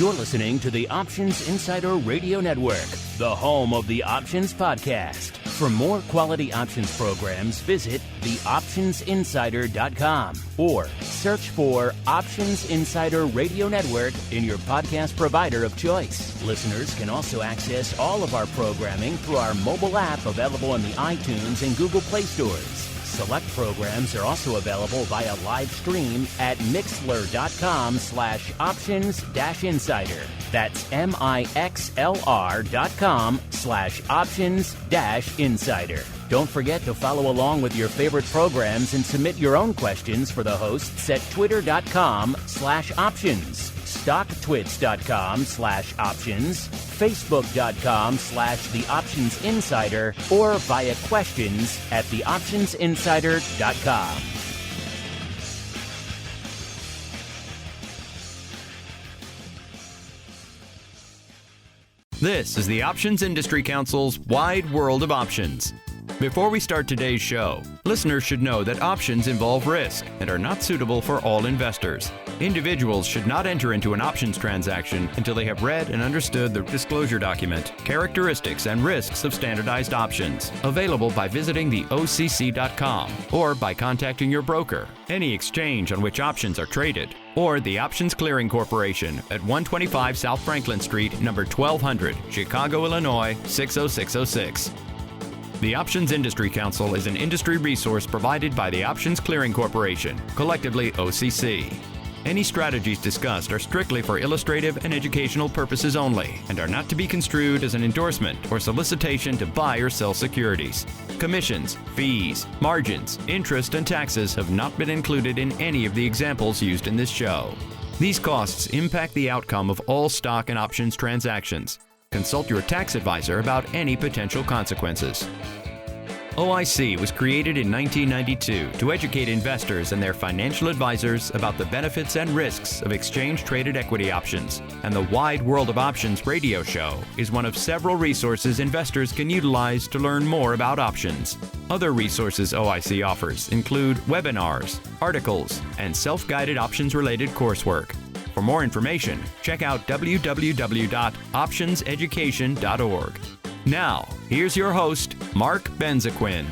You're listening to the Options Insider Radio Network, the home of the Options Podcast. For more quality options programs, visit theoptionsinsider.com or search for Options Insider Radio Network in your podcast provider of choice. Listeners can also access all of our programming through our mobile app available in the iTunes and Google Play stores. Select programs are also available via live stream at mixlr.com/options-insider. That's mixlr.com/options-insider. Don't forget to follow along with your favorite programs and submit your own questions for the hosts at twitter.com/options, stocktwits.com/options, facebook.com/theoptionsinsider, or via questions at theoptionsinsider.com. This is the Options Industry Council's Wide World of Options. Before we start today's show, listeners should know that options involve risk and are not suitable for all investors. Individuals should not enter into an options transaction until they have read and understood the disclosure document, characteristics and risks of standardized options, available by visiting the OCC.com or by contacting your broker, any exchange on which options are traded, or the Options Clearing Corporation at 125 South Franklin Street, number 1200, Chicago, Illinois, 60606. The Options Industry Council is an industry resource provided by the Options Clearing Corporation, collectively OCC. Any strategies discussed are strictly for illustrative and educational purposes only and are not to be construed as an endorsement or solicitation to buy or sell securities. Commissions, fees, margins, interest, and taxes have not been included in any of the examples used in this show. These costs impact the outcome of all stock and options transactions. Consult your tax advisor about any potential consequences. OIC was created in 1992 to educate investors and their financial advisors about the benefits and risks of exchange-traded equity options, and the Wide World of Options radio show is one of several resources investors can utilize to learn more about options. Other resources OIC offers include webinars, articles, and self-guided options-related coursework. For more information, check out www.optionseducation.org. Now, here's your host, Mark Benzaquen.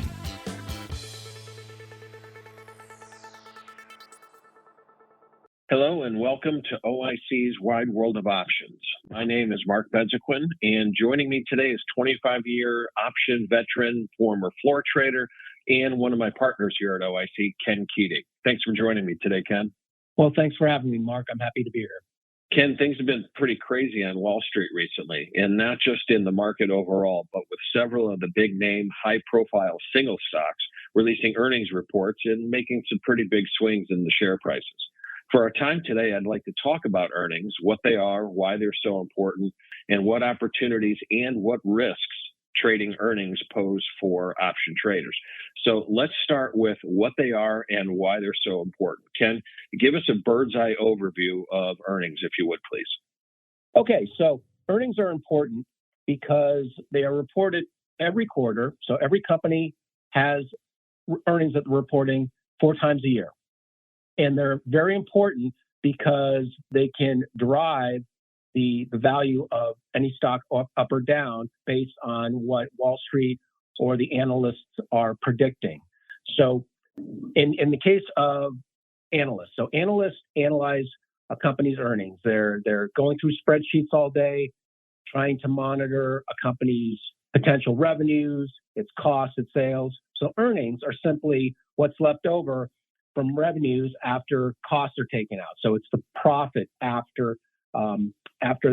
Hello and welcome to OIC's Wide World of Options. My name is Mark Benzaquen, and joining me today is 25-year option veteran, former floor trader, and one of my partners here at OIC, Ken Keating. Thanks for joining me today, Ken. Well, thanks for having me, Mark. I'm happy to be here. Ken, things have been pretty crazy on Wall Street recently, and not just in the market overall, but with several of the big name, high profile single stocks releasing earnings reports and making some pretty big swings in the share prices. For our time today, I'd like to talk about earnings, what they are, why they're so important, and what opportunities and what risks trading earnings pose for option traders. So let's start with what they are and why they're so important. Ken, give us a bird's eye overview of earnings, if you would, please. Okay, so earnings are important because they are reported every quarter. So every company has earnings that they're reporting 4 times a year. And they're very important because they can derive the value of any stock up or down based on what Wall Street or the analysts are predicting. So in the case of analysts, so analysts analyze a company's earnings. They're going through spreadsheets all day, trying to monitor a company's potential revenues, its costs, its sales. So earnings are simply what's left over from revenues after costs are taken out. So it's the profit after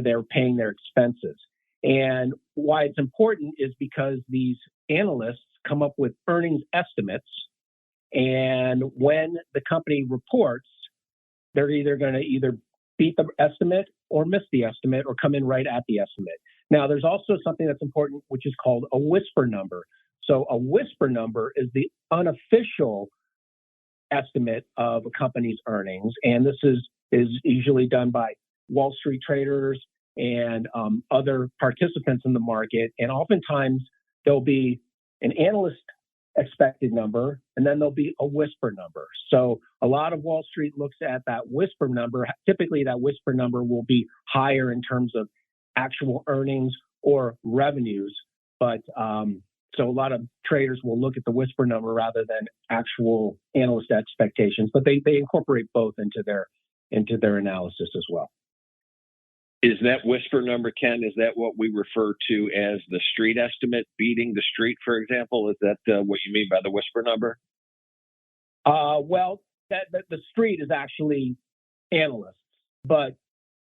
they're paying their expenses. And why it's important is because these analysts come up with earnings estimates. And when the company reports, they're either going to beat the estimate or miss the estimate or come in right at the estimate. Now, there's also something that's important, which is called a whisper number. So a whisper number is the unofficial estimate of a company's earnings. And this is usually done by Wall Street traders and other participants in the market. And oftentimes there'll be an analyst expected number, and then there'll be a whisper number. So a lot of Wall Street looks at that whisper number. Typically, that whisper number will be higher in terms of actual earnings or revenues. But so a lot of traders will look at the whisper number rather than actual analyst expectations. But they incorporate both into their analysis as well. Is that whisper number, Ken, is that what we refer to as the street estimate, beating the street, for example? Is that what you mean by the whisper number? Well, the street is actually analysts, but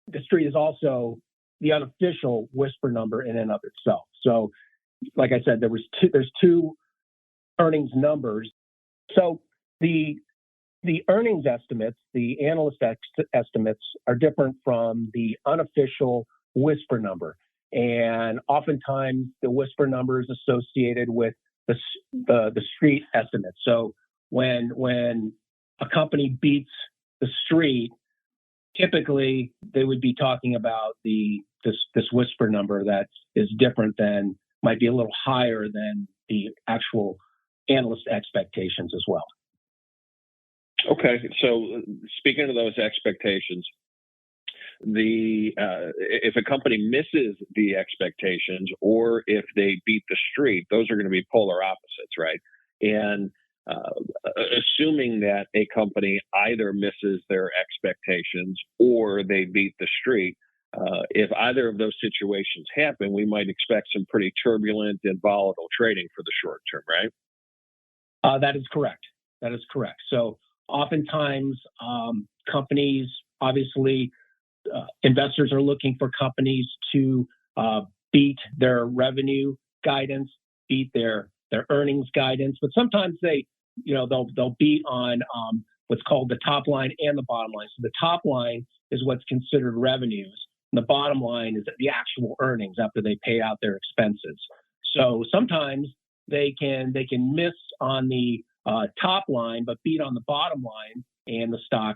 the street is also the unofficial whisper number in and of itself. So, like I said, there's two earnings numbers. So the earnings estimates, the analyst estimates, are different from the unofficial whisper number. And oftentimes the whisper number is associated with the street estimate. So when a company beats the street, typically they would be talking about this whisper number that is different than, might be a little higher than the actual analyst expectations as well. Okay, so speaking of those expectations, if a company misses the expectations or if they beat the street, those are going to be polar opposites, right? And assuming that a company either misses their expectations or they beat the street, if either of those situations happen, we might expect some pretty turbulent and volatile trading for the short term, right? That is correct. That is correct. So oftentimes, companies, obviously, investors are looking for companies to beat their revenue guidance, beat their earnings guidance, but sometimes they'll beat on what's called the top line and the bottom line. So the top line is what's considered revenues, and the bottom line is the actual earnings after they pay out their expenses. So sometimes they can miss on the top line, but beat on the bottom line, and the stock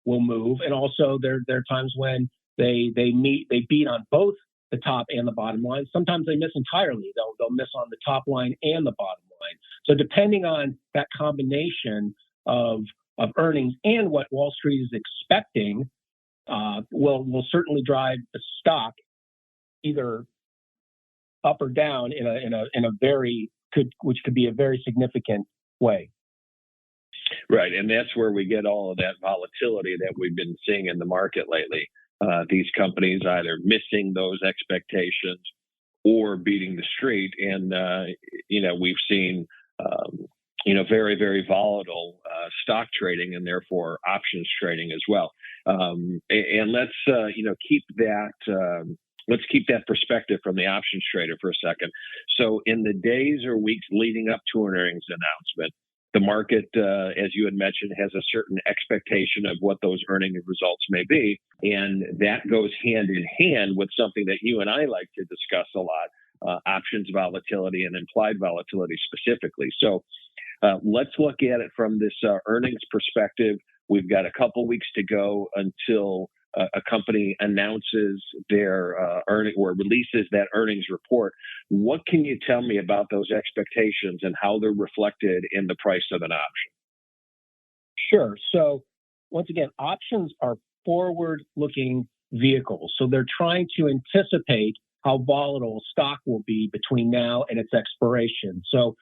will move. And also, there are times when they beat on both the top and the bottom line. Sometimes they miss entirely. They'll miss on the top line and the bottom line. So depending on that combination of earnings and what Wall Street is expecting, will certainly drive the stock either up or down which could be a very significant way. Right, and that's where we get all of that volatility that we've been seeing in the market lately. These companies either missing those expectations or beating the street, and we've seen very, very volatile stock trading and therefore options trading as well. And let's keep that. Let's keep that perspective from the options trader for a second. So in the days or weeks leading up to an earnings announcement, the market, as you had mentioned, has a certain expectation of what those earning results may be. And that goes hand in hand with something that you and I like to discuss a lot, options volatility and implied volatility specifically. So let's look at it from this earnings perspective. We've got a couple weeks to go until a company announces their earning or releases that earnings report. What can you tell me about those expectations and how they're reflected in the price of an option? Sure. So once again, options are forward-looking vehicles. So they're trying to anticipate how volatile stock will be between now and its expiration. So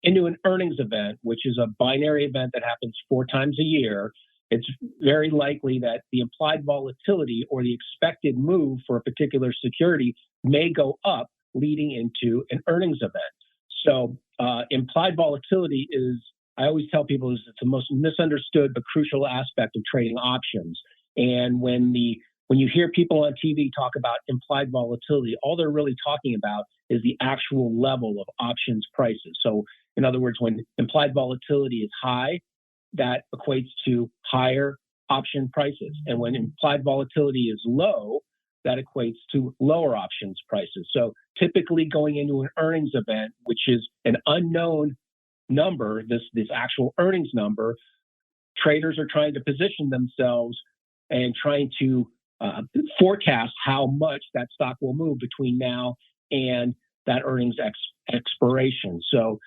into an earnings event, which is a binary event that happens 4 times a year, it's very likely that the implied volatility or the expected move for a particular security may go up leading into an earnings event. So implied volatility is, I always tell people, is it's the most misunderstood but crucial aspect of trading options. And when you hear people on TV talk about implied volatility, all they're really talking about is the actual level of options prices. So in other words, when implied volatility is high, that equates to higher option prices. And when implied volatility is low, that equates to lower options prices. So typically going into an earnings event, which is an unknown number, this actual earnings number, traders are trying to position themselves and trying to forecast how much that stock will move between now and that earnings expiration. So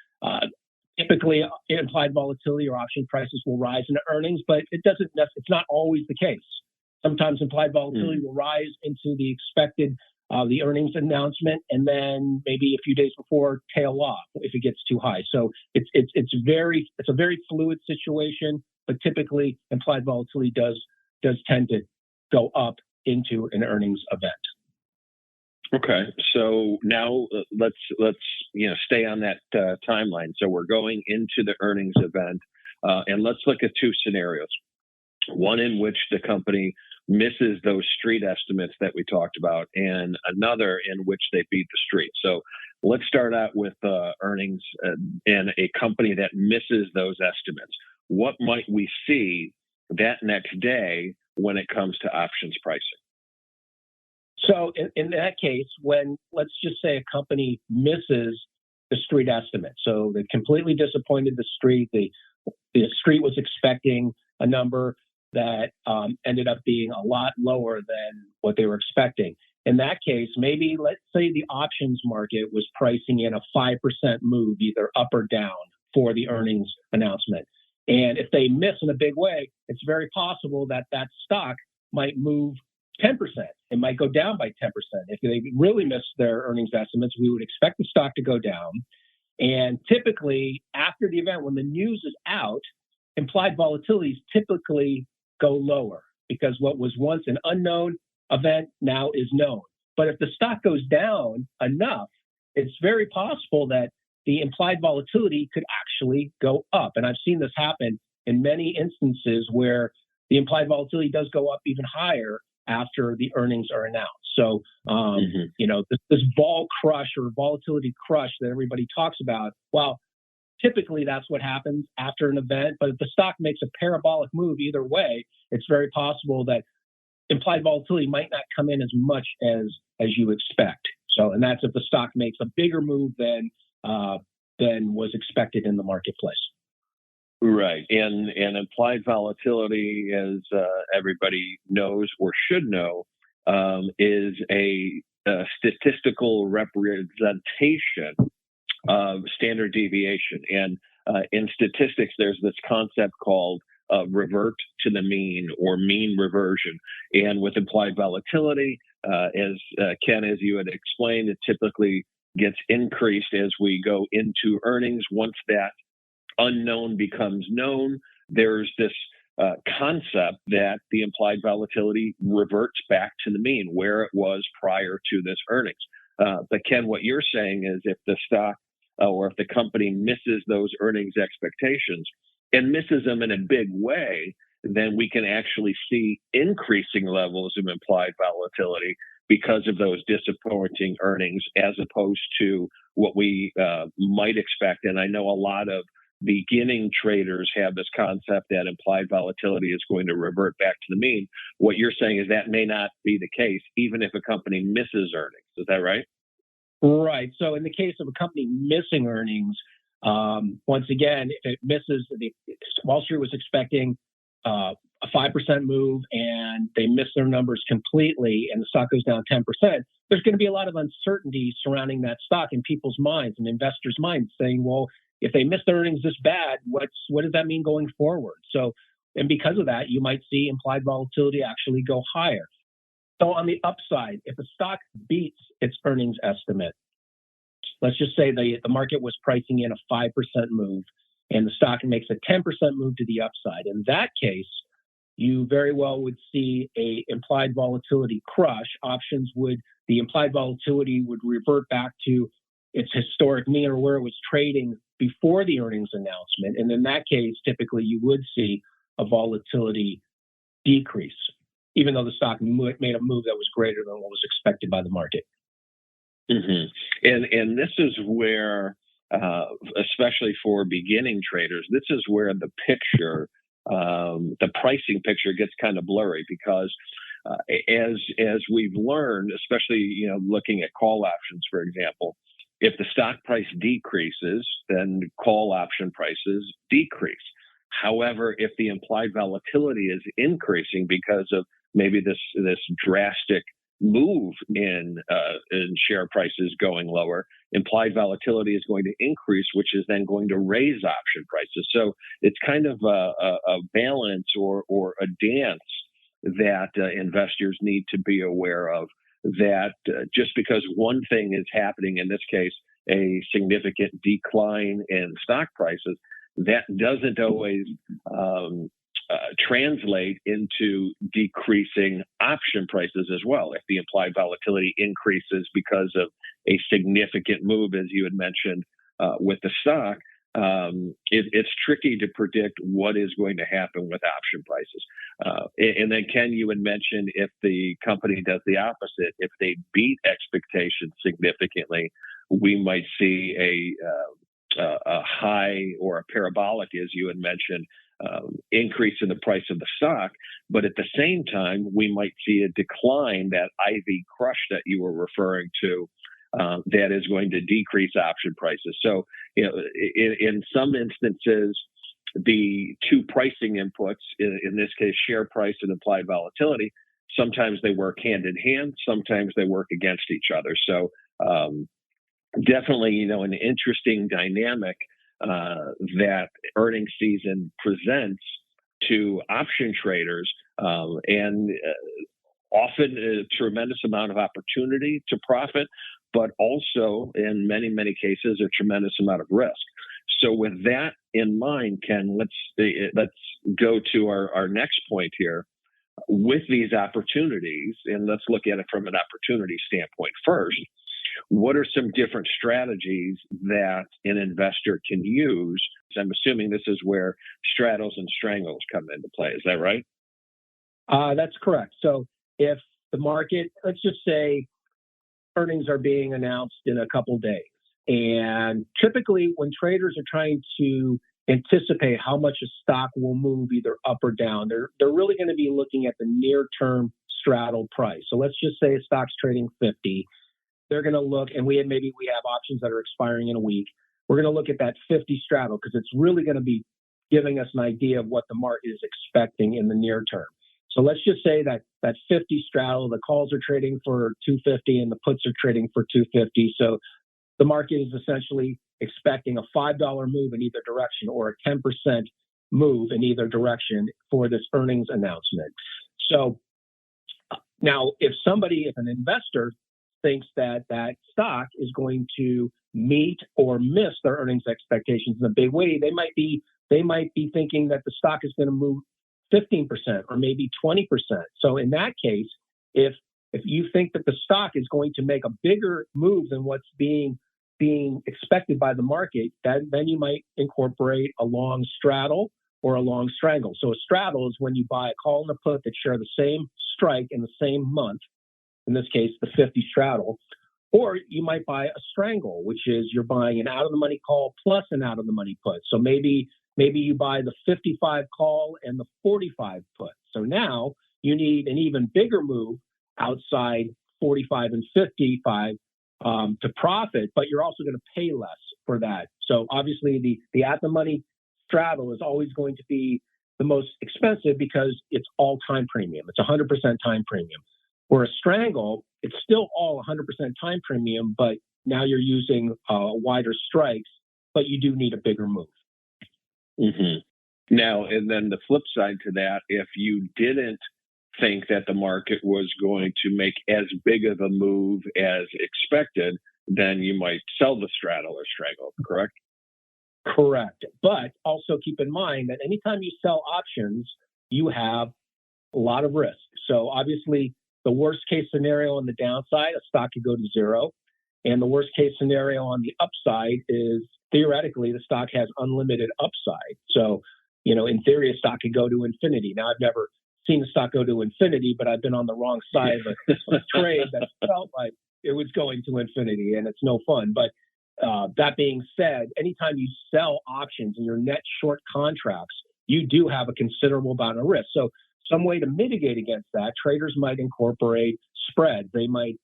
Typically, implied volatility or option prices will rise into earnings, but it's not always the case. Sometimes implied volatility will rise into the expected the earnings announcement, and then maybe a few days before tail off if it gets too high. So it's a very fluid situation, but typically implied volatility does tend to go up into an earnings event. Okay, so now let's stay on that timeline. So we're going into the earnings event, and let's look at two scenarios. One in which the company misses those street estimates that we talked about, and another in which they beat the street. So let's start out with earnings and a company that misses those estimates. What might we see that next day when it comes to options pricing? So in that case, when let's just say a company misses the street estimate, so they completely disappointed the street. The street was expecting a number that ended up being a lot lower than what they were expecting. In that case, maybe let's say the options market was pricing in a 5% move, either up or down for the earnings announcement. And if they miss in a big way, it's very possible that that stock might move 10%. It might go down by 10%. If they really miss their earnings estimates, we would expect the stock to go down. And typically, after the event, when the news is out, implied volatilities typically go lower because what was once an unknown event now is known. But if the stock goes down enough, it's very possible that the implied volatility could actually go up. And I've seen this happen in many instances where the implied volatility does go up even higher after the earnings are announced. So, this vol crush or volatility crush that everybody talks about, well, typically that's what happens after an event. But if the stock makes a parabolic move either way, it's very possible that implied volatility might not come in as much as you expect. So, and that's if the stock makes a bigger move than was expected in the marketplace. Right. And implied volatility, as everybody knows or should know, is a statistical representation of standard deviation. And in statistics, there's this concept called revert to the mean or mean reversion. And with implied volatility, as Ken, as you had explained, it typically gets increased as we go into earnings. Once that unknown becomes known, there's this concept that the implied volatility reverts back to the mean where it was prior to this earnings. But Ken, what you're saying is if the stock or if the company misses those earnings expectations and misses them in a big way, then we can actually see increasing levels of implied volatility because of those disappointing earnings as opposed to what we might expect. And I know a lot of beginning traders have this concept that implied volatility is going to revert back to the mean. What you're saying is that may not be the case, even if a company misses earnings. Is that right? Right. So in the case of a company missing earnings, once again, if it misses, Wall Street was expecting a 5% move and they miss their numbers completely and the stock goes down 10%, there's going to be a lot of uncertainty surrounding that stock in people's minds and investors' minds saying, well, if they miss their earnings this bad, what does that mean going forward? So, and because of that, you might see implied volatility actually go higher. So on the upside, if a stock beats its earnings estimate, let's just say the market was pricing in a 5% move and the stock makes a 10% move to the upside. In that case, you very well would see a implied volatility crush. The implied volatility would revert back to its historic mean or where it was trading before the earnings announcement. And in that case, typically you would see a volatility decrease, even though the stock made a move that was greater than what was expected by the market. Mm-hmm. And this is where, especially for beginning traders, this is where the picture, the pricing picture gets kind of blurry because as we've learned, especially looking at call options, for example, if the stock price decreases, then call option prices decrease. However, if the implied volatility is increasing because of maybe this drastic move in share prices going lower, implied volatility is going to increase, which is then going to raise option prices. So it's kind of a balance or a dance that investors need to be aware of, that just because one thing is happening, in this case, a significant decline in stock prices, that doesn't always translate into decreasing option prices as well. If the implied volatility increases because of a significant move, as you had mentioned, with the stock, it's tricky to predict what is going to happen with option prices. And then, Ken, you had mentioned if the company does the opposite, if they beat expectations significantly, we might see a high or a parabolic, as you had mentioned, increase in the price of the stock. But at the same time, we might see a decline, that IV crush that you were referring to, that is going to decrease option prices. So, in some instances, the two pricing inputs, in this case, share price and implied volatility, sometimes they work hand in hand, sometimes they work against each other. So, definitely, an interesting dynamic that earnings season presents to option traders, and often a tremendous amount of opportunity to profit, but also in many, many cases, a tremendous amount of risk. So with that in mind, Ken, let's go to our next point here. With these opportunities, and let's look at it from an opportunity standpoint first, what are some different strategies that an investor can use? I'm assuming this is where straddles and strangles come into play. Is that right? That's correct. So if the market, let's just say earnings are being announced in a couple days, and typically when traders are trying to anticipate how much a stock will move either up or down, they're really going to be looking at the near-term straddle price. So let's just say a stock's trading 50. They're going to look, and we have options that are expiring in a week. We're going to look at that 50 straddle because it's really going to be giving us an idea of what the market is expecting in the near term. So let's just say that 50 straddle, the calls are trading for 250 and the puts are trading for 250. So the market is essentially expecting a $5 move in either direction or a 10% move in either direction for this earnings announcement. So now if an investor thinks that stock is going to meet or miss their earnings expectations in a big way, they might be thinking that the stock is going to move 15% or maybe 20%. So in that case, if you think that the stock is going to make a bigger move than what's being expected by the market, then you might incorporate a long straddle or a long strangle. So a straddle is when you buy a call and a put that share the same strike in the same month, in this case, the 50 straddle, or you might buy a strangle, which is you're buying an out-of-the-money call plus an out-of-the-money put. So maybe you buy the 55 call and the 45 put. So now you need an even bigger move outside 45 and 55 to profit, but you're also going to pay less for that. So obviously the at-the-money straddle is always going to be the most expensive because it's all time premium. It's 100% time premium. Where a strangle, it's still all 100% time premium, but now you're using wider strikes, but you do need a bigger move. Mm-hmm. Now, and then the flip side to that, if you didn't think that the market was going to make as big of a move as expected, then you might sell the straddle or strangle, correct? Correct. But also keep in mind that anytime you sell options, you have a lot of risk. So obviously, the worst case scenario on the downside, a stock could go to zero. And the worst case scenario on the upside is theoretically the stock has unlimited upside. So, in theory, a stock could go to infinity. Now, I've never seen a stock go to infinity, but I've been on the wrong side of a trade that felt like it was going to infinity, and it's no fun. But that being said, anytime you sell options and you're net short contracts, you do have a considerable amount of risk. So some way to mitigate against that, traders might incorporate spreads. They might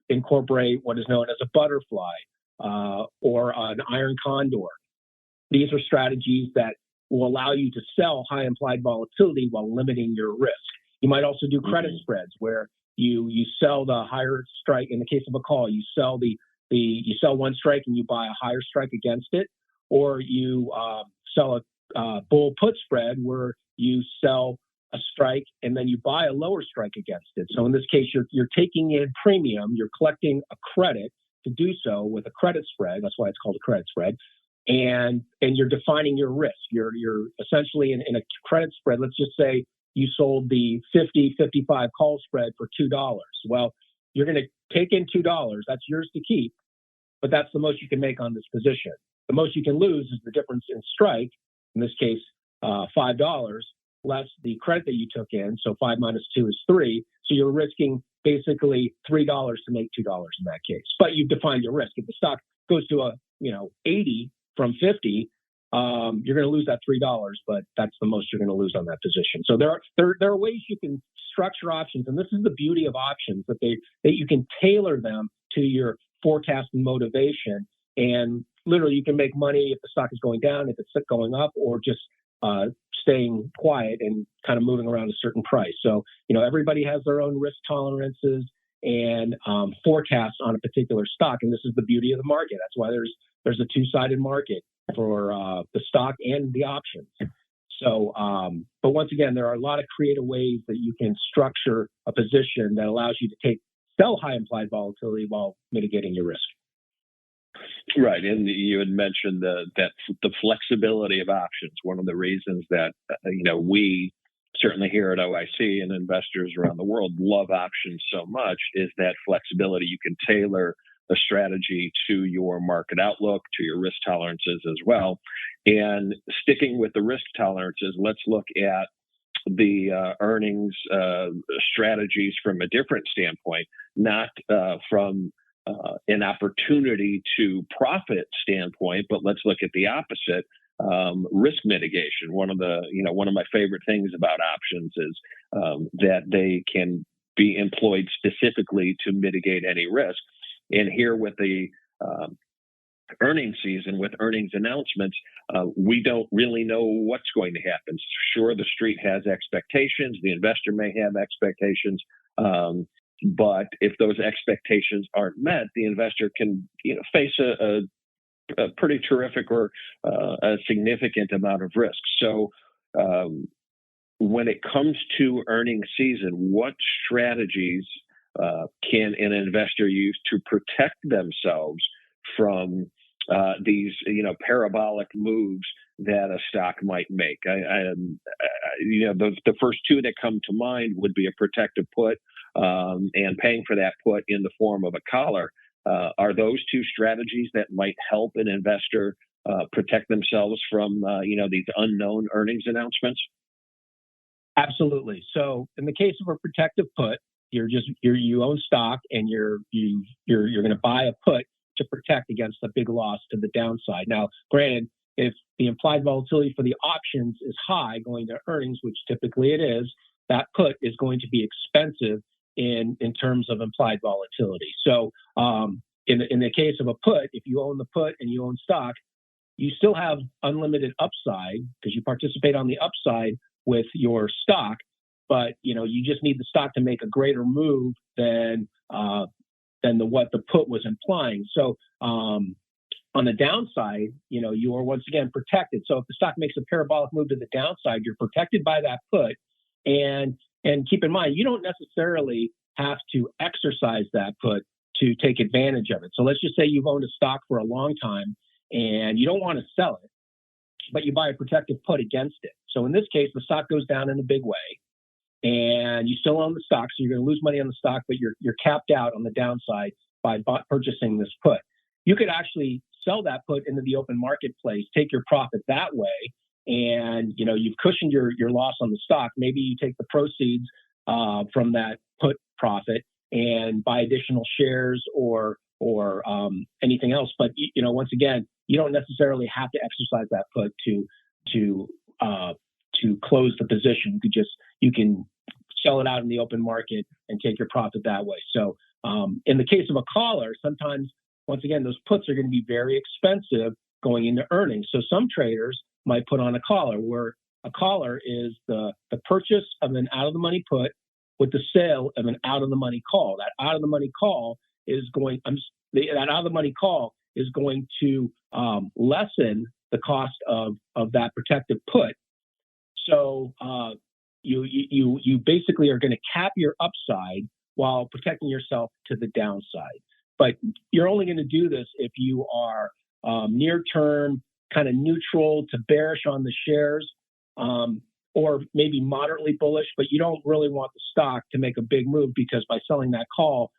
incorporate what is known as a butterfly or an iron condor. These are strategies that will allow you to sell high implied volatility while limiting your risk. You might also do credit spreads where you sell the higher strike. In the case of a call, you sell you sell one strike and you buy a higher strike against it, or you sell a bull put spread where you sell a strike and then you buy a lower strike against it. So in this case, you're taking in premium, you're collecting a credit to do so with a credit spread. That's why it's called a credit spread. And you're defining your risk. You're essentially in a credit spread. Let's just say you sold the 50-55 call spread for $2. Well, you're going to take in $2. That's yours to keep, but that's the most you can make on this position. The most you can lose is the difference in strike, in this case, $5, less the credit that you took in. So 5 minus 2 is 3. So you're risking basically $3 to make $2 in that case. But you've defined your risk. If the stock goes to 80 from 50, you're going to lose that $3, but that's the most you're going to lose on that position. So there are ways you can structure options, and this is the beauty of options, that you can tailor them to your forecast and motivation, and literally you can make money if the stock is going down, if it's going up, or just staying quiet and kind of moving around a certain price. So everybody has their own risk tolerances and forecasts on a particular stock, and this is the beauty of the market. That's why there's a two-sided market for the stock and the options. So, but once again, there are a lot of creative ways that you can structure a position that allows you to sell high implied volatility while mitigating your risk. Right, and you had mentioned the flexibility of options. One of the reasons that we certainly here at OIC and investors around the world love options so much is that flexibility. You can tailor a strategy to your market outlook, to your risk tolerances as well. And sticking with the risk tolerances, let's look at the earnings strategies from a different standpoint, not from an opportunity to profit standpoint, but let's look at the opposite, risk mitigation. One of my favorite things about options is that they can be employed specifically to mitigate any risk. And here with the earnings season, with earnings announcements, we don't really know what's going to happen. Sure, the street has expectations. The investor may have expectations. But if those expectations aren't met, the investor can face a pretty terrific or a significant amount of risk. So when it comes to earnings season, what strategies can an investor use to protect themselves from these parabolic moves that a stock might make? The first two that come to mind would be a protective put and paying for that put in the form of a collar. Are those two strategies that might help an investor protect themselves from these unknown earnings announcements? Absolutely. So in the case of a protective put, you own stock and you're going to buy a put to protect against a big loss to the downside. Now, granted, if the implied volatility for the options is high going to earnings, which typically it is, that put is going to be expensive in terms of implied volatility. So in the case of a put, if you own the put and you own stock, you still have unlimited upside because you participate on the upside with your stock, but you just need the stock to make a greater move than what the put was implying. So on the downside, you are once again protected. So if the stock makes a parabolic move to the downside, you're protected by that put. And keep in mind, you don't necessarily have to exercise that put to take advantage of it. So let's just say you've owned a stock for a long time and you don't want to sell it, but you buy a protective put against it. So in this case, the stock goes down in a big way and you still own the stock. So you're going to lose money on the stock, but you're capped out on the downside by purchasing this put. You could actually sell that put into the open marketplace, take your profit that way. And, you've cushioned your loss on the stock. Maybe you take the proceeds from that put profit and buy additional shares or anything else. But, once again, you don't necessarily have to exercise that put to close the position. You can sell it out in the open market and take your profit that way. So in the case of a collar, sometimes, once again, those puts are going to be very expensive going into earnings. So some traders might put on a collar, where a collar is the purchase of an out-of-the-money put with the sale of an out-of-the-money call. That out-of-the-money call is going to lessen the cost of that protective put. So you basically are going to cap your upside while protecting yourself to the downside. But you're only going to do this if you are near-term, kind of neutral to bearish on the shares, or maybe moderately bullish, but you don't really want the stock to make a big move because by selling that call,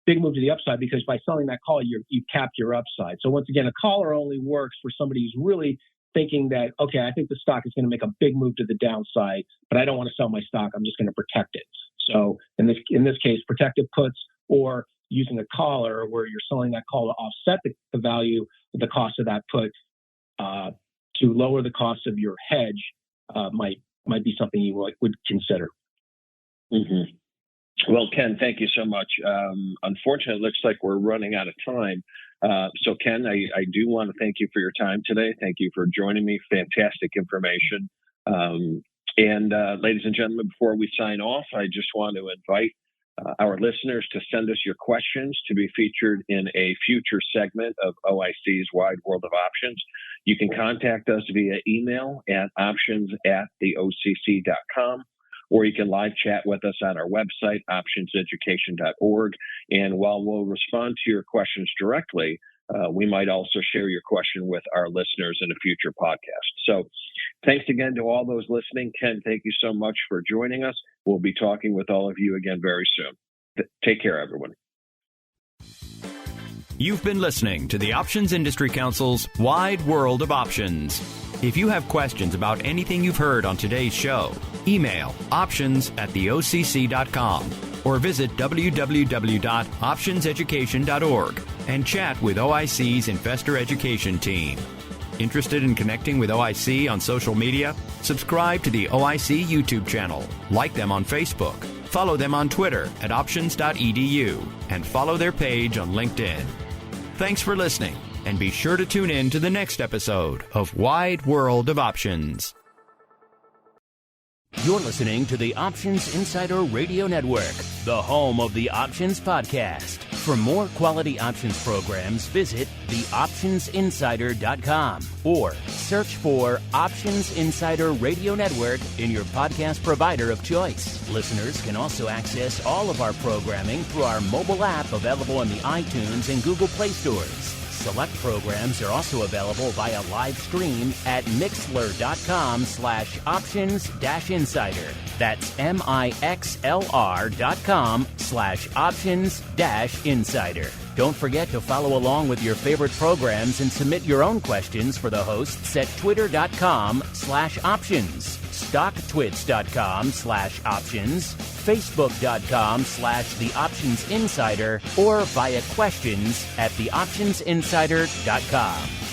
big move to the upside, because by selling that call, you've capped your upside. So once again, a caller only works for somebody who's really thinking that, okay, I think the stock is going to make a big move to the downside, but I don't want to sell my stock. I'm just going to protect it. So in this case, protective puts or using a collar where you're selling that call to offset the value of the cost of that put to lower the cost of your hedge might be something you would consider. Mm-hmm. Well, Ken, thank you so much. Unfortunately, it looks like we're running out of time. So, Ken, I do want to thank you for your time today. Thank you for joining me. Fantastic information. And ladies and gentlemen, before we sign off, I just want to invite our listeners to send us your questions to be featured in a future segment of OIC's Wide World of Options. You can contact us via email at options@theocc.com, or you can live chat with us on our website, optionseducation.org. And while we'll respond to your questions directly, we might also share your question with our listeners in a future podcast. So thanks again to all those listening. Ken, thank you so much for joining us. We'll be talking with all of you again very soon. Take care, everyone. You've been listening to the Options Industry Council's Wide World of Options. If you have questions about anything you've heard on today's show, email options@theocc.com or visit www.optionseducation.org and chat with OIC's Investor Education team. Interested in connecting with OIC on social media? Subscribe to the OIC YouTube channel, like them on Facebook, follow them on Twitter at options.edu, and follow their page on LinkedIn. Thanks for listening, and be sure to tune in to the next episode of Wide World of Options. You're listening to the Options Insider Radio Network, the home of the Options Podcast. For more quality options programs, visit theoptionsinsider.com or search for Options Insider Radio Network in your podcast provider of choice. Listeners can also access all of our programming through our mobile app available in the iTunes and Google Play stores. Select programs are also available via live stream at mixlr.com/options-insider. That's mixlr.com/options-insider. Don't forget to follow along with your favorite programs and submit your own questions for the hosts at twitter.com/options, stocktwits.com/options, facebook.com/theoptionsinsider, or via questions@theoptionsinsider.com.